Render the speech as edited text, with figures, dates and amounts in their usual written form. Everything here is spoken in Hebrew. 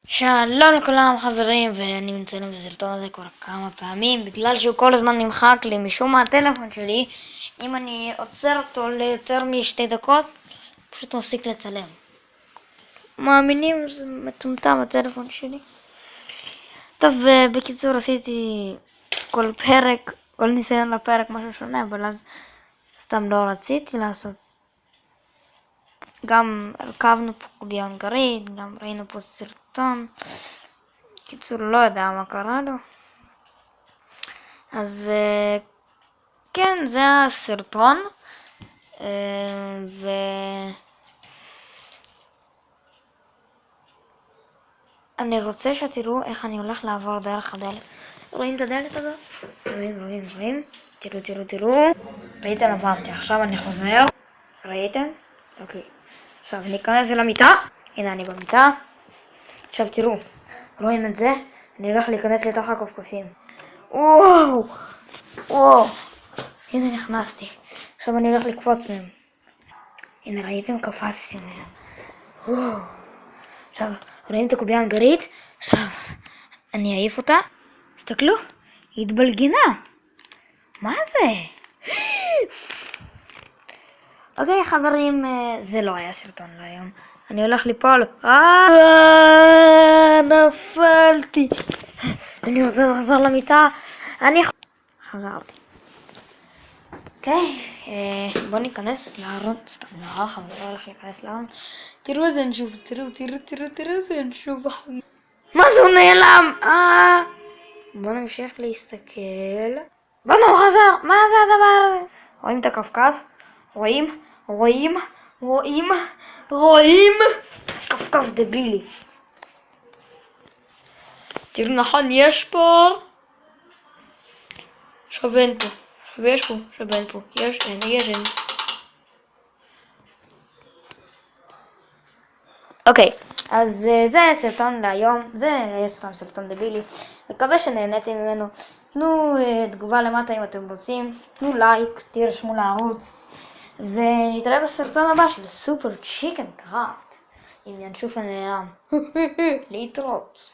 שלום לכולם חברים, ואני מצלם את הסרטון הזה כבר כמה פעמים בגלל שהוא כל הזמן נמחק לי משום מה הטלפון שלי. אם אני עוצר אותו ליותר משתי דקות פשוט מפסיק לצלם. מאמינים? זה מטומטם הטלפון שלי. טוב, בקיצור עשיתי כל ניסיון לפרק משהו שונה, אבל אז סתם לא רציתי לעשות. גם הרכבנו פה קוביון גרעין, גם ראינו פה סרטון. קיצור, לא יודע מה קרה לו. אז כן, זה הסרטון. אני רוצה שתראו איך אני הולך לעבור דרך הדלת. רואים את הדלת הזאת? רואים. תראו. ראיתם? עברתי. עכשיו אני חוזר. ראיתם? אוקיי. עכשיו אני אכנס אל המיטה. הנה אני במיטה. עכשיו תראו. רואים את זה? אני הולך להיכנס לתוך הקופקופים. וואו. הנה נכנסתי. עכשיו אני הולך לקפוץ מהם. הנה ראיתם? קפצתי מהם. וואו. עכשיו רואים את הקובייה ההונגרית? עכשיו אני אעיף אותה. תסתכלו, היא התבלגנה. מה זה? אוקיי חברים, זה לא היה סרטון להיום. אני הולך ליפול. נפלתי. אני רוצה לחזור למיטה. חזרתי. אוקיי, בוא ניכנס לארון. סתם לא, אני לא הולך להיכנס לארון. תראו איזה נשוב, תראו איזה נשוב. מה זה הוא נעלם? בוא נמשיך להסתכל. בואו הוא חזר, מה זה הדבר הזה? רואים את הקפקף? רואים? קפקף דבילי. תראו נכון, יש פה. שווין פה. יש אין. אוקיי, אז זה היה סרטון להיום. זה היה סרטון דבילי. מקווה שנהניתם ממנו. תנו תגובה למטה אם אתם רוצים. תנו לייק, תירשמו לערוץ. ונתראה בסרטון הבא של סופר צ'יקן קראפט עם ינשוף הנעלם. להתראות.